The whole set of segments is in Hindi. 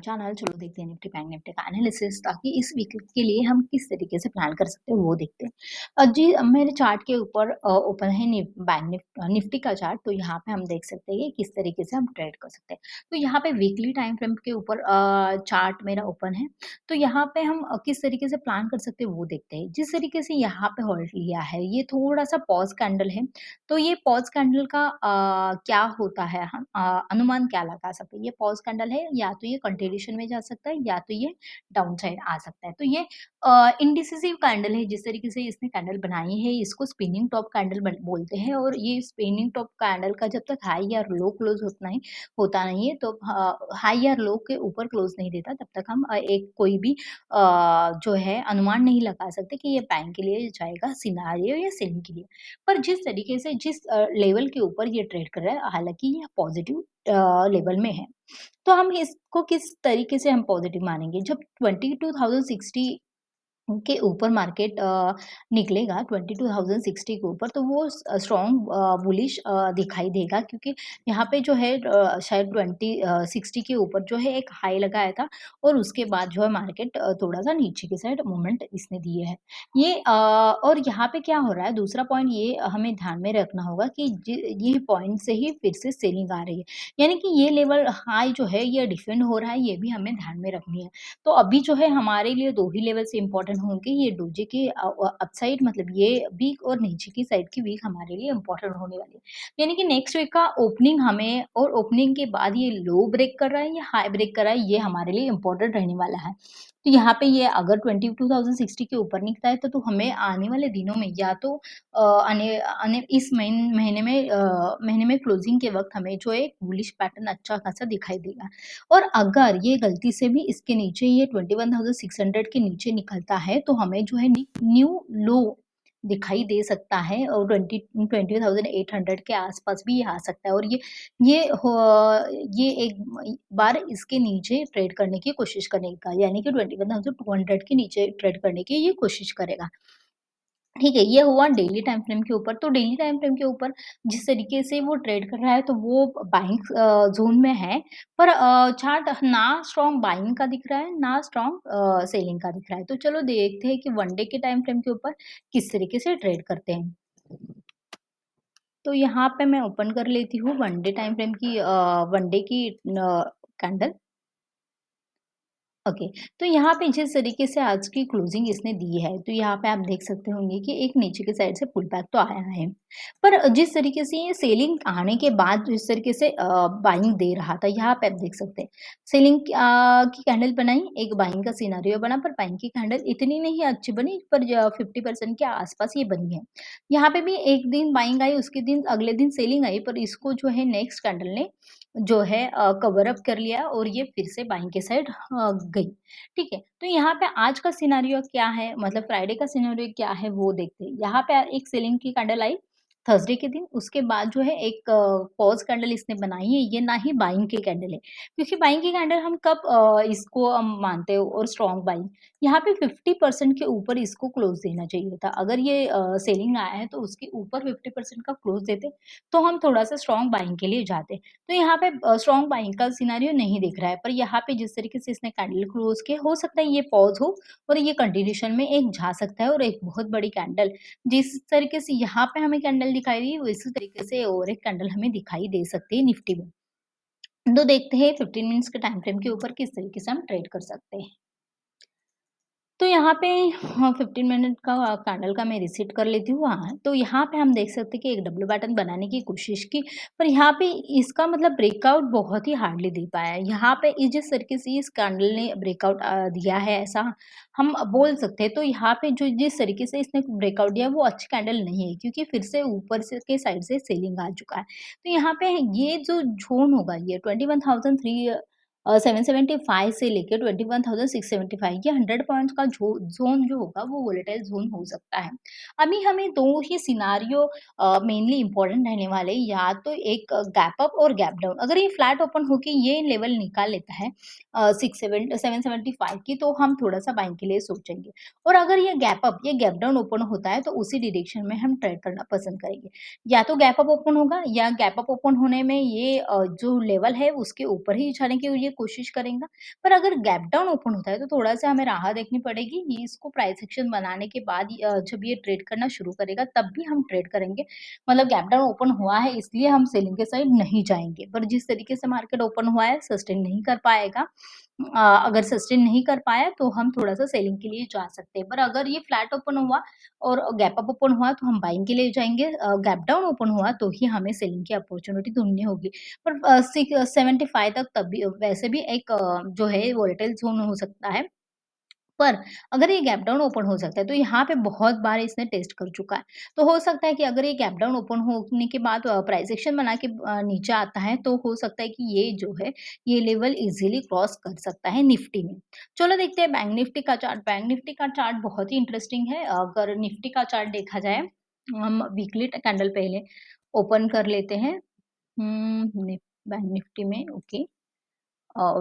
चैनल चलो देखते हैं निफ्टी बैंक निफ्टी का एनालिसिस ताकि इस वीक के लिए हम किस तरीके से प्लान कर सकते हैं वो देखते हैं। जी मेरे चार्ट के ऊपर ओपन है निफ्टी का चार्ट, तो यहाँ पे हम देख सकते हैं कि किस तरीके से हम ट्रेड कर सकते हैं। तो यहाँ पे वीकली टाइम फ्रेम के ऊपर चार्ट मेरा ओपन है। तो यहाँ पे हम किस तरीके से प्लान कर सकते हैं वो देखते हैं। जिस तरीके से यहाँ पे होल्ड लिया है ये थोड़ा सा पॉज कैंडल है। तो ये पॉज कैंडल का क्या होता है, हम अनुमान क्या लगा सकते हैं। ये पॉज कैंडल है, या तो ये कंटिन्यूएशन में जा सकता है या तो ये डाउन साइड आ सकता है। तो ये इंडिसिसिव कैंडल है। जिस तरीके से इसने कैंडल बनाई है इसको स्पिनिंग टॉप कैंडल बोलते हैं, और ये स्पिनिंग टॉप कैंडल का जब तक हाई या लो क्लोज होता नहीं है, तो हाई या लो के ऊपर क्लोज नहीं देता तब तक हम एक कोई भी जो है अनुमान नहीं लगा सकते कि ये बाइंग के लिए जाएगा सिनारियो या सेलिंग के लिए। पर जिस तरीके से जिस लेवल के ऊपर ये ट्रेड कर रहा है, हालाँकि ये पॉज़िटिव लेवल में है। तो हम इसको किस तरीके से हम पॉज़िटिव मानेंगे, जब 22,060 के ऊपर मार्केट निकलेगा 22,060 के ऊपर, तो वो स्ट्रॉन्ग बुलिश दिखाई देगा, क्योंकि यहाँ पे जो है शायद 60 के ऊपर जो है एक हाई लगाया था, और उसके बाद जो है मार्केट थोड़ा-सा नीचे की साइड मूवमेंट इसने दिए है। ये और यहाँ पे क्या हो रहा है, दूसरा पॉइंट ये हमें ध्यान में रखना होगा कि ये पॉइंट से ही फिर से सेलिंग आ रही है। यानी कि ये लेवल हाई जो है ये डिफेंड हो रहा है, ये भी हमें ध्यान में रखनी है। तो अभी जो है हमारे लिए 2 ही लेवल से इम्पोर्टेंट होंगे, ये डोजे के अपसाइड, मतलब ये वीक, और नीचे की साइड की वीक हमारे लिए इम्पोर्टेंट होने वाली है। यानी कि नेक्स्ट वीक का ओपनिंग हमें, और ओपनिंग के बाद ये लो ब्रेक कर रहा है या हाई ब्रेक कर रहा है, ये हमारे लिए इम्पोर्टेंट रहने वाला है। तो यहाँ पे ये अगर 22,060 के ऊपर निकलता है तो हमें आने वाले दिनों में, या तो आने आने इस महीने में क्लोजिंग के वक़्त हमें जो एक बुलिश पैटर्न अच्छा खासा दिखाई देगा। और अगर ये गलती से भी इसके नीचे, ये 21,600 के नीचे निकलता है, तो हमें जो है न्यू लो दिखाई दे सकता है, और 20,800 के आस-पास भी ये आ सकता है, और ये हो ये एक बार इसके नीचे ट्रेड करने की कोशिश करेगा, यानी कि 21,200 के नीचे ट्रेड करने की ये कोशिश करेगा। ठीक है, ये हुआ डेली टाइम फ्रेम के ऊपर। तो डेली टाइम फ्रेम के ऊपर जिस तरीके से वो ट्रेड कर रहा है, तो वो बाइंग ज़ोन में है, पर चार्ट ना स्ट्रॉन्ग बाइंग का दिख रहा है, ना स्ट्रॉन्ग सेलिंग का दिख रहा है। तो चलो देखते हैं कि वन डे के टाइम फ्रेम के ऊपर किस तरीके से ट्रेड करते हैं। तो यहाँ पे मैं ओपन कर लेती हूँ वन डे टाइम फ्रेम की वन डे की कैंडल। ओके, तो यहाँ पे जिस तरीके से आज की क्लोजिंग इसने दी है, तो यहाँ पे आप देख सकते होंगे कि एक नीचे की साइड से पुल बैक तो आया है। पर जिस तरीके से ये सेलिंग आने के बाद जिस तरीके से बाइंग दे रहा था, यहाँ पे आप देख सकते हैं। सेलिंग की कैंडल बनाई, एक बाइंग का सिनेरियो बना, पर बाइंग की कैंडल इतनी नहीं अच्छी बनी, पर 50% के आसपास ये बनी है। यहाँ पे भी एक दिन बाइंग आई, उसके दिन अगले दिन सेलिंग आई, पर इसको जो है नेक्स्ट कैंडल ने जो है कवर अप कर लिया, और ये फिर से बाइंग के साइड गई। ठीक है, तो यहाँ पे आज का सिनेरियो क्या है, मतलब फ्राइडे का सिनेरियो क्या है वो देखते हैं। यहाँ पे एक सेलिंग की कैंडल आई थर्सडे के दिन, उसके बाद जो है एक पॉज कैंडल इसने बनाई है, ये ना ही बाइंग की कैंडल है, क्योंकि बाइंग की कैंडल हम कब इसको मानते हो, और स्ट्रॉन्ग बाइंग यहाँ पे 50% के ऊपर इसको क्लोज देना चाहिए था। अगर ये सेलिंग आया है तो उसके ऊपर 50% का क्लोज देते, तो हम थोड़ा सा स्ट्रॉन्ग बाइंग के लिए जाते। तो यहाँ पे स्ट्रॉन्ग बाइंग का सिनेरियो नहीं दिख रहा है, पर यहाँ पे जिस तरीके से इसने कैंडल क्लोज किया, हो सकता है ये पॉज हो, और ये कंटिन्यूएशन में एक जा सकता है, और एक बहुत बड़ी कैंडल जिस तरीके से यहाँ पे हमें कैंडल दिखाई दी, उसी तरीके से और एक कैंडल हमें दिखाई दे सकती है निफ्टी में। तो देखते हैं 15 मिनट्स के टाइम फ्रेम के ऊपर किस तरीके से हम ट्रेड कर सकते हैं। तो यहाँ पे हाँ, 15 मिनट का कैंडल का मैं रीसेट कर लेती हूँ। हाँ, तो यहाँ पे हम देख सकते हैं कि एक डब्ल्यू पैटर्न बनाने की कोशिश की, पर यहाँ पे इसका मतलब ब्रेकआउट बहुत ही हार्डली दे पाया है। यहाँ पे इस जिस तरीके से इस कैंडल ने ब्रेकआउट दिया है, ऐसा हम बोल सकते हैं। तो यहाँ पे जो जिस तरीके से इसने ब्रेकआउट दिया वो अच्छी कैंडल नहीं है, क्योंकि फिर से ऊपर से के साइड से सेलिंग आ चुका है। तो यहाँ पे ये जो ज़ोन होगा, ये 775 से लेके 21,675, ये 100 पॉइंट्स का ज़ोन जो होगा वो वोलेटाइल ज़ोन हो सकता है। अभी हमें 2 ही सिनेरियो मेनली इम्पोर्टेंट रहने वाले हैं, या तो एक गैप अप और गैप डाउन। अगर ये फ्लैट ओपन होके ये लेवल निकाल लेता है 775 की, तो हम थोड़ा-सा बाइंग के लिए सोचेंगे। और अगर ये गैप अप, ये गैप डाउन ओपन होता है, तो उसी डायरेक्शन में हम ट्रेड करना पसंद करेंगे। या तो गैप अप ओपन होगा, या गैप अप ओपन होने में ये जो लेवल है उसके ऊपर ही जाने की ये लिए कोशिश करेंगे। पर अगर गैप डाउन ओपन होता है तो थोड़ा-सा हमें राह देखनी पड़ेगी। ये इसको प्राइस एक्शन बनाने के बाद जब ये ट्रेड करना शुरू करेगा तब भी हम ट्रेड करेंगे। मतलब गैप डाउन ओपन हुआ है इसलिए हम सेलिंग के साइड नहीं जाएँगे। पर जिस तरीके से मार्केट ओपन हुआ है सस्टेन नहीं कर पाएगा। अगर सस्टेन नहीं कर पाया तो हम थोड़ा-सा सेलिंग के लिए जा सकते हैं। पर अगर ये फ्लैट ओपन हुआ और गैप अप ओपन हुआ तो हम बाइंग के लिए जाएँगे। गैप डाउन ओपन हुआ तो ही हमें सेलिंग की अपॉर्च्युनिटी ढूँढनी होगी। पर 75 तक तब भी वैसे भी एक जो है वोलेटाइल ज़ोन हो सकता है। पर अगर ये गैप डाउन ओपन हो सकता है, तो यहाँ पे बहुत बार इसने टेस्ट कर चुका है। तो हो सकता है कि अगर ये गैप डाउन ओपन होने के बाद प्राइस एक्शन बना के नीचे आता है, तो हो सकता है कि ये जो है, ये लेवल ईज़िली क्रॉस कर सकता है निफ्टी में। चलो देखते हैं बैंक निफ्टी का चार्ट। बैंक निफ्टी का चार्ट बहुत ही इंटरेस्टिंग है। अगर निफ्टी का चार्ट देखा जाए, हम वीकली कैंडल पहले ओपन कर लेते हैं। बैंक निफ्टी में ओके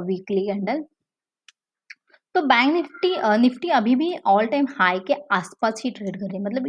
वीकली कैंडल तो बैंक निफ्टी अभी भी ऑल टाइम हाई के आसपास ही ट्रेड कर रही है मतलब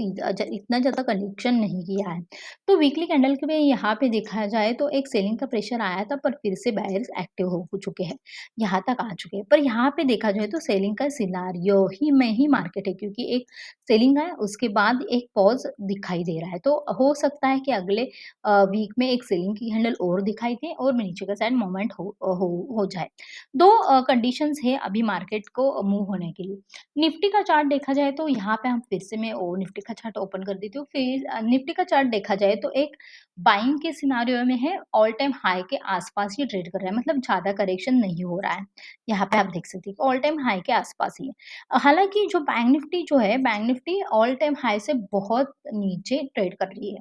इतना ज़्यादा करेक्शन नहीं किया है। तो वीकली कैंडल के में यहाँ पे देखा जाए तो एक सेलिंग का प्रेशर आया था पर फिर से बायर्स एक्टिव हो चुके हैं, यहाँ तक आ चुके हैं। पर यहाँ पे देखा जाए तो सेलिंग का सिनारियो ही में ही मार्केट है क्योंकि एक सेलिंग है उसके बाद एक पॉज़ दिखाई दे रहा है। तो हो सकता है कि अगले वीक में एक सेलिंग की हैंडल और दिखाई दे और नीचे का साइड मोमेंट हो जाए। 2 कंडीशंस है अभी मार्केट को मूव होने के लिए। निफ्टी का चार्ट देखा जाए तो यहाँ पे हम फिर से मैं ओ निफ्टी का चार्ट ओपन कर देती हूँ। फिर निफ्टी का चार्ट देखा जाए तो एक बाइंग के सिनेरियो में है, ऑल टाइम हाई के आसपास ही ट्रेड कर रहा है मतलब ज़्यादा करेक्शन नहीं हो रहा है। यहाँ पे आप देख सकते हैं कि ऑल टाइम हाई के आसपास ही है। हालाँकि जो बैंक निफ्टी जो है, bank Nifty all time high से बहुत नीचे ट्रेड कर रही है।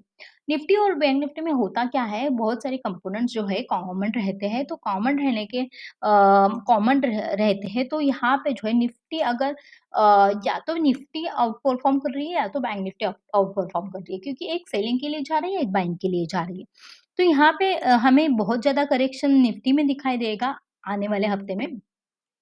निफ्टी और बैंक निफ्टी में होता क्या है, बहुत सारे कंपोनेंट्स जो है कॉमन रहते हैं, तो कॉमन रहने के कॉमन रहते हैं तो यहाँ पे जो है निफ्टी अगर या तो निफ्टी आउट परफॉर्म कर रही है या तो बैंक निफ्टी आउट परफॉर्म कर रही है क्योंकि एक सेलिंग के लिए जा रही है एक बाइंग के लिए जा रही है। तो यहाँ पे हमें बहुत ज़्यादा करेक्शन निफ्टी में दिखाई देगा आने वाले हफ्ते में।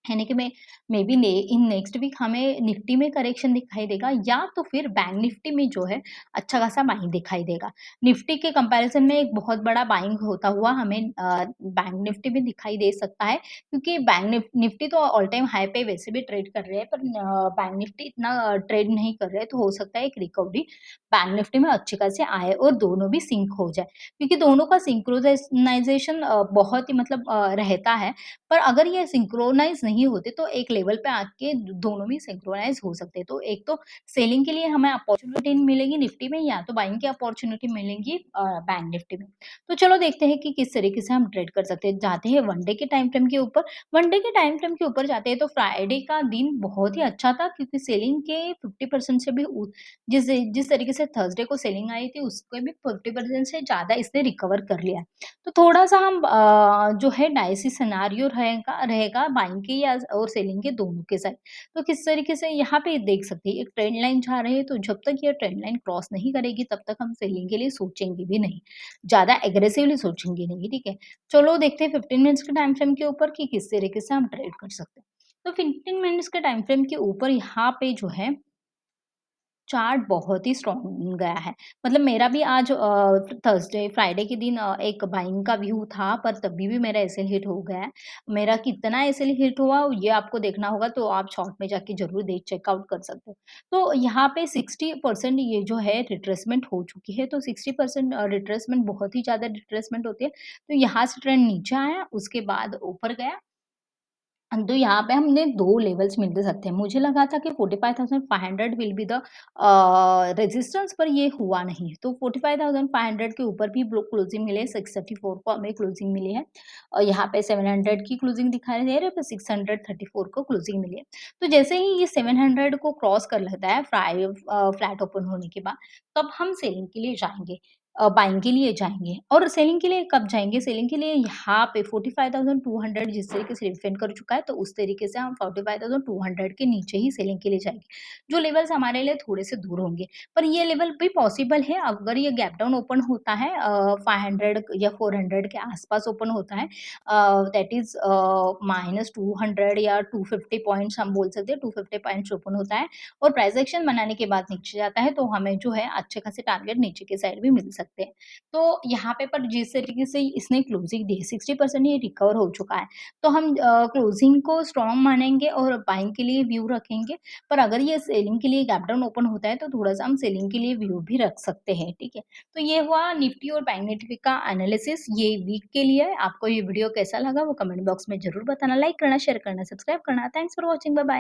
यानी कि मे बी ने इन नेक्स्ट वीक हमें निफ्टी में करेक्शन दिखाई देगा या तो फिर बैंक निफ्टी में जो है अच्छा खासा बाइंग दिखाई देगा। निफ्टी के कंपैरिजन में एक बहुत बड़ा बाइंग होता हुआ हमें बैंक निफ्टी में दिखाई दे सकता है क्योंकि निफ्टी तो ऑल टाइम हाई पे वैसे भी ट्रेड कर रहे हैं पर बैंक निफ्टी इतना ट्रेड नहीं कर रहे हैं तो हो सकता है एक रिकवरी बैंक निफ्टी में अच्छी खासी आए और दोनों भी सिंक हो जाए क्योंकि दोनों का सिंक्रोनाइजेशन बहुत ही मतलब रहता है पर अगर ये सिंक्रोनाइज़ नहीं होते तो एक लेवल पे आके दोनों भी सिंक्रोनाइज़ हो सकते हैं। तो एक तो सेलिंग के लिए हमें अपॉर्च्युनिटी मिलेगी निफ्टी में या तो बाइंग की अपॉर्च्युनिटी मिलेंगी बैंक निफ्टी में। तो चलो देखते हैं कि किस तरीके से हम ट्रेड कर सकते हैं। जाते हैं वन डे के टाइम फ्रेम के ऊपर। वन डे के टाइम फ्रेम के ऊपर जाते हैं तो फ्राइडे का दिन बहुत ही अच्छा था क्योंकि सेलिंग के 50% से भी जिस जिस तरीके से थर्सडे को सेलिंग आई थी उसको भी 50% से ज़्यादा इसने रिकवर कर लिया है। तो थोड़ा-सा हम जो है डाइसी सिनेरियो रहेगा रहेगा बाइंग के या और सेलिंग के दोनों के साथ। तो किस तरीके से यहाँ पे देख सकते हैं एक ट्रेंड लाइन जा रही है तो जब तक ये ट्रेंड लाइन क्रॉस नहीं करेगी तब तक हम सेलिंग के लिए सोचेंगे भी नहीं। ज़्यादा एग्रेसिवली सोचेंगे नहीं, ठीक है? चलो देखते हैं 15 मिनट्स के टाइम फ्रेम के ऊपर कि किस तरीके से हम ट्रेड कर सकते हैं। तो 15 मिनट्स के टाइम फ्रेम के ऊपर यहाँ पे जो है चार्ट बहुत ही स्ट्रॉन्ग गया है। मतलब मेरा भी आज थर्सडे फ्राइडे के दिन एक बाइंग का व्यू था पर तभी भी मेरा एसएल हिट हो गया है। मेरा कितना एसएल हिट हुआ ये आपको देखना होगा तो आप शॉर्ट में जाके ज़रूर देख चेकआउट कर सकते हो। तो यहाँ पे 60% ये जो है रिट्रेसमेंट हो चुकी है तो 60% रिट्रेसमेंट बहुत ही ज़्यादा रिट्रेसमेंट होती है। तो यहाँ से ट्रेंड नीचे आया उसके बाद ऊपर गया तो यहाँ पे हमने 2 लेवल्स मिल सकते हैं। मुझे लगा था कि 45,500 विल बी द रेजिस्टेंस पर ये हुआ नहीं। तो 45,500 के ऊपर भी ब्लो क्लोजिंग मिले, 634 को हमें क्लोजिंग मिली है और यहाँ पे 700 की क्लोजिंग दिखाई दे रही है, पर 634 को क्लोजिंग मिली है। तो जैसे ही ये 700 को क्रॉस कर लेता है फ्लैट ओपन होने के बाद, तब हम सेलिंग के लिए जाएँगे। बाइंग के लिए जाएँगे और सेलिंग के लिए कब जाएँगे? सेलिंग के लिए यहाँ पे 45,200 जिस तरीके से डिफेंड कर चुका है, तो उस तरीके से हम 45,200 के नीचे ही सेलिंग के लिए जाएँगे। जो लेवल्स हमारे लिए थोड़े-से दूर होंगे, पर ये लेवल भी पॉसिबल है अगर ये गैप डाउन ओपन होता है 500 या 400 के आसपास ओपन होता है दैट इज़ -200 या 250 पॉइंट्स हम बोल सकते हैं, 250 पॉइंट्स ओपन होता है और प्राइस एक्शन बनाने के बाद नीचे जाता है, तो हमें जो है अच्छे खासे टारगेट नीचे के साइड भी मिल सकते हैं। सकते हैं। तो यहाँ पे पर जिस तरीके से इसने क्लोजिंग दी है 60% ये रिकवर हो चुका है। तो हम क्लोजिंग को स्ट्रॉन्ग मानेंगे और बाइंग के लिए व्यू रखेंगे। पर अगर ये सेलिंग के लिए गैप डाउन ओपन होता है तो थोड़ा-सा हम सेलिंग के लिए व्यू भी रख सकते हैं, ठीक है? तो ये हुआ निफ्टी और बैंक निफ्टी का एनालिसिस ये वीक के लिए। आपको ये वीडियो कैसा लगा वो कमेंट बॉक्स में ज़रूर बताना, लाइक करना, शेयर करना, सब्सक्राइब करना। Thanks for watching, bye bye.